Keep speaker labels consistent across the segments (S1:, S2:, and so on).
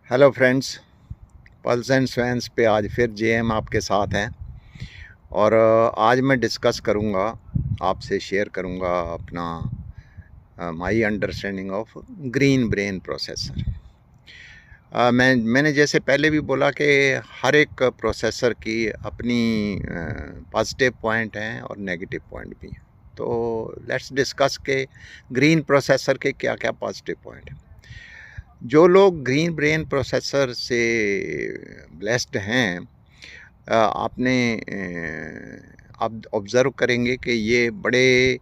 S1: Hello friends, pulse and swans पे आज फिर जेएम आपके साथ हैं। और आज मैं डिस्कस करूंगा, आपसे शेयर करूंगा अपना my understanding of green brain processor. मैंने जैसे पहले भी बोला कि हर एक प्रोसेसर की अपनी पॉजिटिव पॉइंट हैं और नेगेटिव पॉइंट भी हैं। तो लेट्स डिस्कस के ग्रीन प्रोसेसर के क्या क्या पॉजिटिव पॉइंट हैं। जो लोग ग्रीन ब्रेन प्रोसेसर से ब्लेस्ड हैं, आपने आप ऑब्ज़र्व करेंगे कि ये बड़े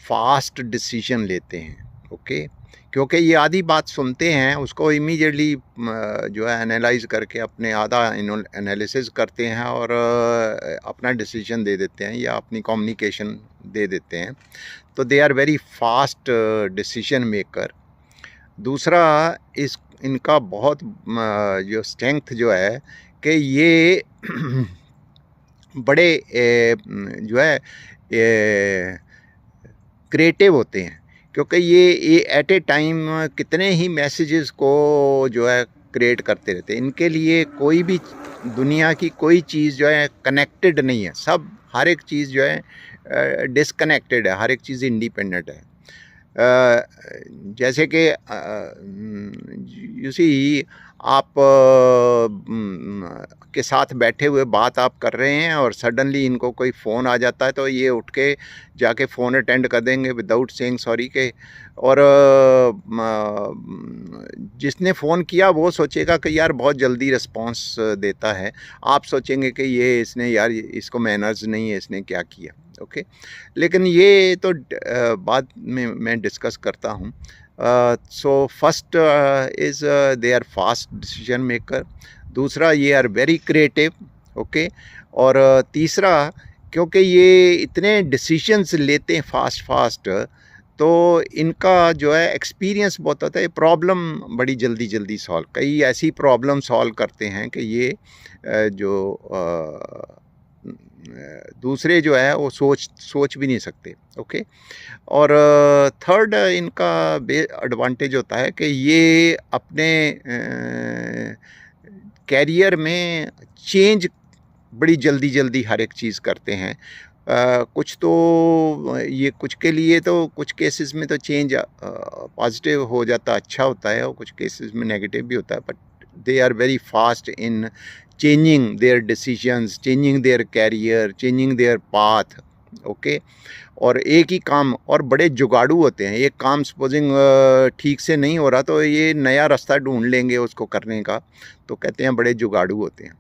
S1: फास्ट डिसीजन लेते हैं। ओके, क्योंकि ये आधी बात सुनते हैं, उसको इमीडिएटली जो है एनालाइज करके अपने आधा एनालिसिस करते हैं और अपना डिसीजन दे देते हैं या अपनी कम्युनिकेशन दे देते हैं। तो they are very fast decision maker. दूसरा, इस इनका बहुत जो स्ट्रेंथ जो है कि ये बड़े जो है क्रिएटिव होते हैं, क्योंकि ये एट ए टाइम कितने ही मैसेजेस को जो है क्रिएट करते रहते हैं। इनके लिए कोई भी दुनिया की कोई चीज़ जो है कनेक्टेड नहीं है, सब हर एक चीज़ जो है डिसकनेक्टेड है, हर एक चीज़ इंडिपेंडेंट है। जैसे कि यू सी, आप के साथ बैठे हुए बात आप कर रहे हैं और सडनली इनको कोई फ़ोन आ जाता है, तो ये उठ के जाके फ़ोन अटेंड कर देंगे विदाउट सेइंग सॉरी के। और जिसने फ़ोन किया वो सोचेगा कि यार बहुत जल्दी रिस्पॉन्स देता है, आप सोचेंगे कि ये इसने यार इसको मैनर्स नहीं है, इसने क्या किया। ओके, लेकिन ये तो बाद में मैं डिस्कस करता हूँ। So first is they are fast decision maker. दूसरा, ये आर वेरी क्रिएटिव। ओके, और तीसरा, क्योंकि ये इतने डिसीजंस लेते हैं फास्ट, तो इनका जो है एक्सपीरियंस बहुत होता है। प्रॉब्लम बड़ी जल्दी जल्दी सॉल्व, कई ऐसी प्रॉब्लम सॉल्व करते हैं कि ये जो दूसरे जो है वो सोच भी नहीं सकते। ओके, और थर्ड इनका एडवांटेज होता है कि ये अपने कैरियर में चेंज बड़ी जल्दी जल्दी हर एक चीज़ करते हैं। कुछ तो ये कुछ के लिए तो कुछ केसेस में तो चेंज पॉजिटिव हो जाता, अच्छा होता है, और कुछ केसेस में नेगेटिव भी होता है, but they are very fast in changing their decisions, changing their career, changing their path. Okay, और एक ही काम, और बड़े जुगाड़ू होते हैं। एक काम सपोजिंग ठीक से नहीं हो रहा तो ये नया रास्ता ढूंढ लेंगे उसको करने का, तो कहते हैं बड़े जुगाड़ू होते हैं।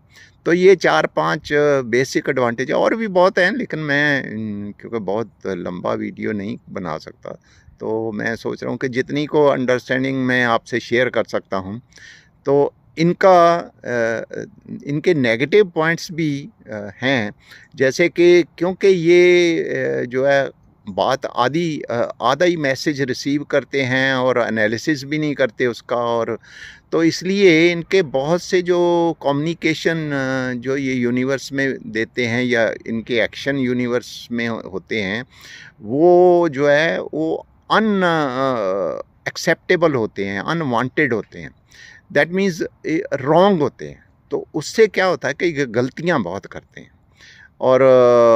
S1: तो ये 4-5 बेसिक एडवांटेज है, और भी बहुत हैं, लेकिन मैं क्योंकि बहुत लंबा वीडियो नहीं बना सकता, तो मैं सोच रहा हूँ कि जितनी को अंडरस्टैंडिंग मैं आपसे शेयर कर सकता हूँ। तो इनका इनके नेगेटिव पॉइंट्स भी हैं, जैसे कि क्योंकि ये जो है बात आधा ही मैसेज रिसीव करते हैं और एनालिसिस भी नहीं करते उसका, और तो इसलिए इनके बहुत से जो कम्युनिकेशन जो ये यूनिवर्स में देते हैं या इनके एक्शन यूनिवर्स में होते हैं, वो जो है वो अन एक्सेप्टेबल होते हैं, अनवांटेड होते हैं। दैट मीन्स रॉन्ग होते हैं। तो उससे क्या होता है कि गलतियाँ बहुत करते हैं, और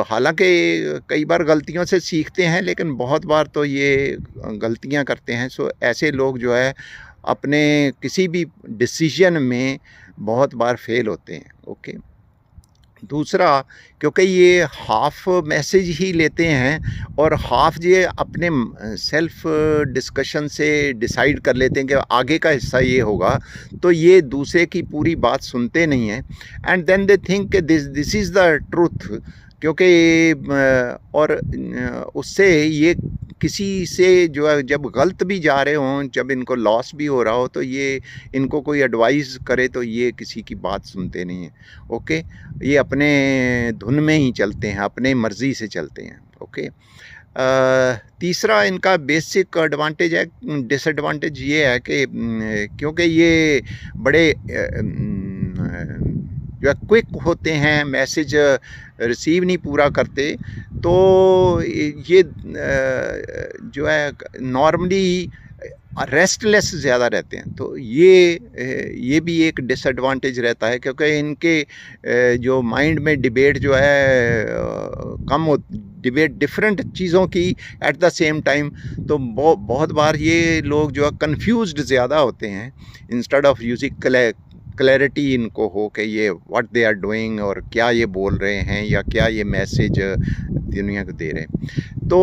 S1: हालांकि कई बार गलतियों से सीखते हैं, लेकिन बहुत बार तो ये गलतियां करते हैं। सो ऐसे लोग जो है अपने किसी भी डिसीजन में बहुत बार फेल होते हैं। ओके, दूसरा, क्योंकि ये हाफ मैसेज ही लेते हैं और हाफ ये अपने सेल्फ डिस्कशन से डिसाइड कर लेते हैं कि आगे का हिस्सा ये होगा, तो ये दूसरे की पूरी बात सुनते नहीं हैं, एंड देन दे थिंक कि दिस इज़ द ट्रूथ। क्योंकि और उससे ये किसी से जो है जब गलत भी जा रहे हों, जब इनको लॉस भी हो रहा हो, तो ये इनको कोई एडवाइस करे तो ये किसी की बात सुनते नहीं हैं। ओके, ये अपने धुन में ही चलते हैं, अपने मर्ज़ी से चलते हैं। ओके, तीसरा इनका बेसिक एडवांटेज है, डिसएडवांटेज ये है कि क्योंकि ये बड़े जो है क्विक होते हैं, मैसेज रिसीव नहीं पूरा करते, तो ये जो है नॉर्मली रेस्टलेस ज़्यादा रहते हैं। तो ये भी एक डिसएडवांटेज रहता है, क्योंकि इनके जो माइंड में डिबेट जो है कम हो, डिबेट डिफरेंट चीज़ों की एट द सेम टाइम। तो बहुत बार ये लोग जो है कन्फ्यूज्ड ज़्यादा होते हैं, इंस्टेड ऑफ यूजिंग क्लैरिटी इनको हो कि ये व्हाट दे आर डूइंग और क्या ये बोल रहे हैं या क्या ये मैसेज दुनिया को दे रहे हैं। तो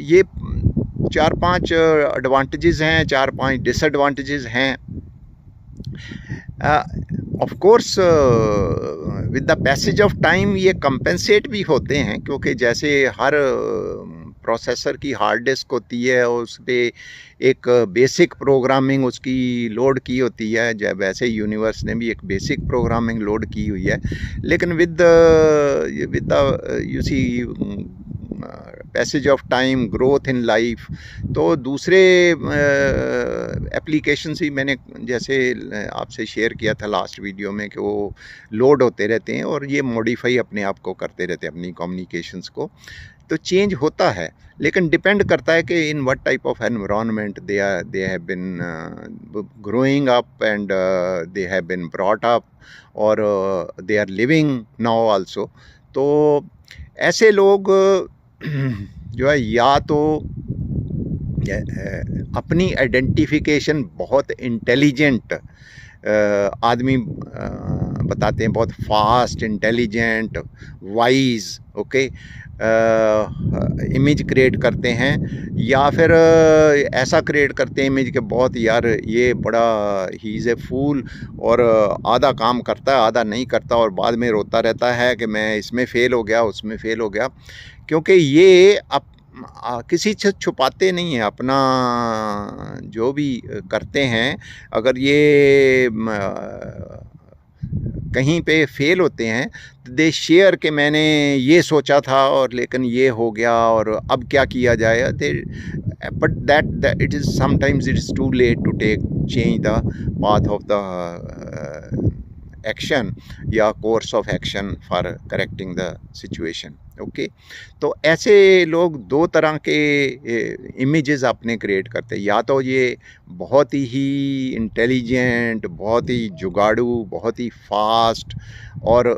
S1: ये 4-5 एडवांटेजेस हैं, 4-5 डिसएडवांटेजेस हैं। Of course with the passage of time ये कंपेंसेट भी होते हैं, क्योंकि जैसे हर प्रोसेसर की हार्ड डिस्क होती है और उस पर एक बेसिक प्रोग्रामिंग उसकी लोड की होती है, जब वैसे यूनिवर्स ने भी एक बेसिक प्रोग्रामिंग लोड की हुई है। लेकिन with the you see passage of time, growth in life, तो दूसरे एप्लीकेशन ही मैंने जैसे आपसे शेयर किया था लास्ट वीडियो में कि वो लोड होते रहते हैं और ये मॉडिफाई अपने आप को करते रहते हैं अपनी कम्युनिकेशंस को। तो चेंज होता है, लेकिन डिपेंड करता है कि in what type of environment they have been growing up and they have been brought up और they are living now also. तो ऐसे लोग जो है या तो अपनी आइडेंटिफिकेशन बहुत इंटेलिजेंट आदमी बताते हैं, बहुत fast, intelligent, wise, okay, image create करते हैं, या फिर ऐसा क्रिएट करते हैं इमेज के बहुत यार ये बड़ा ही इज़ ए फूल और आधा काम करता है आधा नहीं करता और बाद में रोता रहता है कि मैं इसमें फ़ेल हो गया उसमें फ़ेल हो गया। क्योंकि ये किसी से छुपाते नहीं हैं अपना जो भी करते हैं। अगर ये कहीं पे फेल होते हैं तो दे शेयर कि मैंने ये सोचा था और लेकिन ये हो गया और अब क्या किया जाए। But that it is sometimes it is too late to take change the path of the action या course of action for correcting the situation. Okay, तो ऐसे लोग दो तरह के इमेजेस अपने क्रिएट करते हैं, या तो ये बहुत ही इंटेलिजेंट, बहुत ही जुगाड़ू, बहुत ही फास्ट और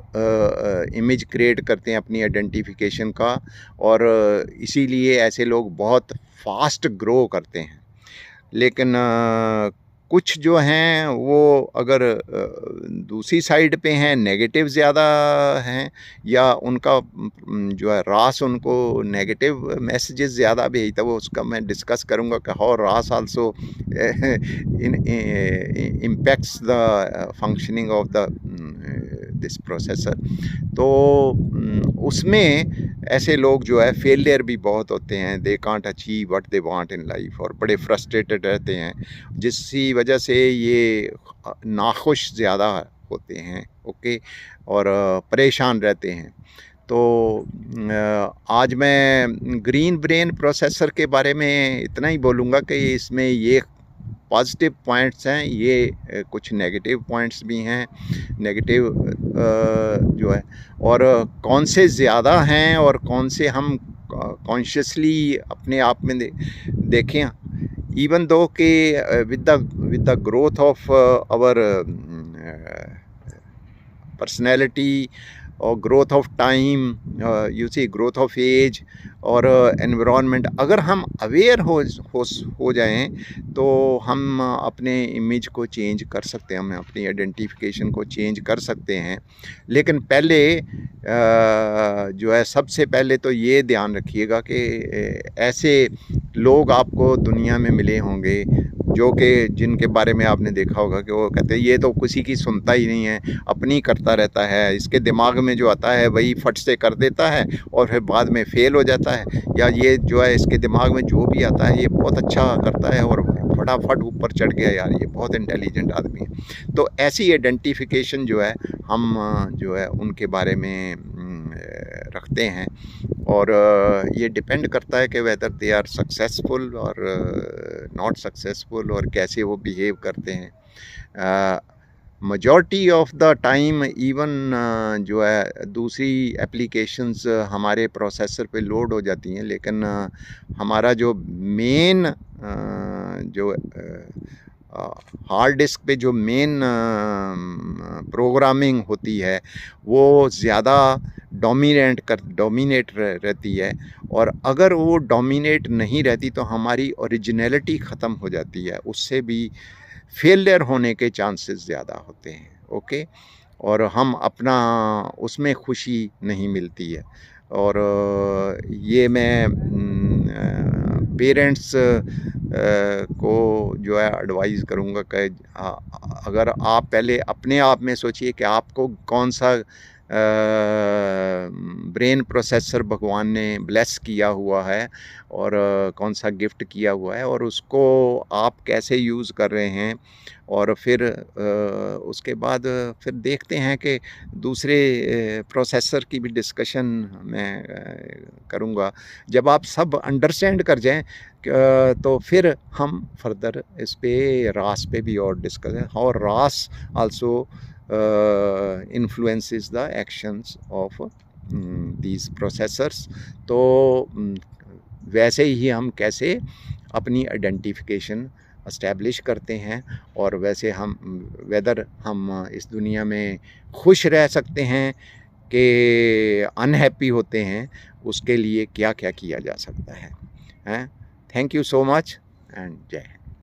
S1: इमेज क्रिएट करते हैं अपनी आइडेंटिफिकेशन का, और इसीलिए ऐसे लोग बहुत फास्ट ग्रो करते हैं। लेकिन कुछ जो हैं वो अगर दूसरी साइड पे हैं, नेगेटिव ज़्यादा हैं, या उनका जो है रास उनको नेगेटिव मैसेजेस ज़्यादा भेजता है, वो उसका मैं डिस्कस करूँगा कि हाउ रास also impacts the functioning of the this processor. तो उसमें ऐसे लोग जो है फेलियर भी बहुत होते हैं, they can't achieve what they want in life, और बड़े फ्रस्ट्रेटेड रहते हैं, जिसकी वजह से ये नाखुश ज़्यादा होते हैं, ओके, और परेशान रहते हैं। तो आज मैं ग्रीन ब्रेन प्रोसेसर के बारे में इतना ही बोलूँगा कि इसमें ये पॉजिटिव पॉइंट्स हैं, ये कुछ नेगेटिव पॉइंट्स भी हैं। नेगेटिव जो है और कौन से ज़्यादा हैं और कौन से हम कॉन्शियसली अपने आप में देखें। इवन दो कि with the growth of our personality और growth of time, you see growth of age और एनवायरनमेंट, अगर हम अवेयर हो जाएं तो हम अपने इमेज को चेंज कर सकते हैं, हम अपनी आइडेंटिफिकेशन को चेंज कर सकते हैं। लेकिन पहले जो है सबसे पहले तो ये ध्यान रखिएगा कि ऐसे लोग आपको दुनिया में मिले होंगे जो कि जिनके बारे में आपने देखा होगा कि वो कहते हैं ये तो किसी की सुनता ही नहीं है, अपनी करता रहता है, इसके दिमाग में जो आता है वही फट से कर देता है और फिर बाद में फ़ेल हो जाता है, या ये जो है इसके दिमाग में जो भी आता है ये बहुत अच्छा करता है और फटाफट ऊपर चढ़ गया, यार ये बहुत इंटेलिजेंट आदमी है। तो ऐसी आइडेंटिफिकेशन जो है हम जो है उनके बारे में रखते हैं, और ये डिपेंड करता है कि वेदर दे आर सक्सेसफुल और नॉट सक्सेसफुल और कैसे वो बिहेव करते हैं। majority of the time even जो है दूसरी एप्लीकेशंस हमारे प्रोसेसर पे लोड हो जाती हैं, लेकिन हमारा जो मेन जो हार्ड डिस्क पे जो मेन प्रोग्रामिंग होती है वो ज़्यादा डोमिनेट रहती है, और अगर वो डोमिनेट नहीं रहती तो हमारी ओरिजिनलिटी ख़त्म हो जाती है, उससे भी फेलियर होने के चांसेस ज़्यादा होते हैं। ओके, और हम अपना उसमें खुशी नहीं मिलती है। और ये मैं पेरेंट्स को जो है एडवाइस करूँगा कि अगर आप पहले अपने आप में सोचिए कि आपको कौन सा ब्रेन प्रोसेसर भगवान ने ब्लेस किया हुआ है और कौन सा गिफ्ट किया हुआ है, और उसको आप कैसे यूज़ कर रहे हैं, और फिर उसके बाद फिर देखते हैं कि दूसरे प्रोसेसर की भी डिस्कशन मैं करूँगा। जब आप सब अंडरस्टैंड कर जाएं तो फिर हम फर्दर इस पे रास पे भी और डिस्कस है, और रास also influences the actions of these processors. तो वैसे ही हम कैसे अपनी आइडेंटिफिकेशन एस्टैब्लिश करते हैं, और वैसे हम वेदर हम इस दुनिया में खुश रह सकते हैं कि अनहैप्पी होते हैं, उसके लिए क्या क्या किया जा सकता है। Thank you so much and जय हिंद।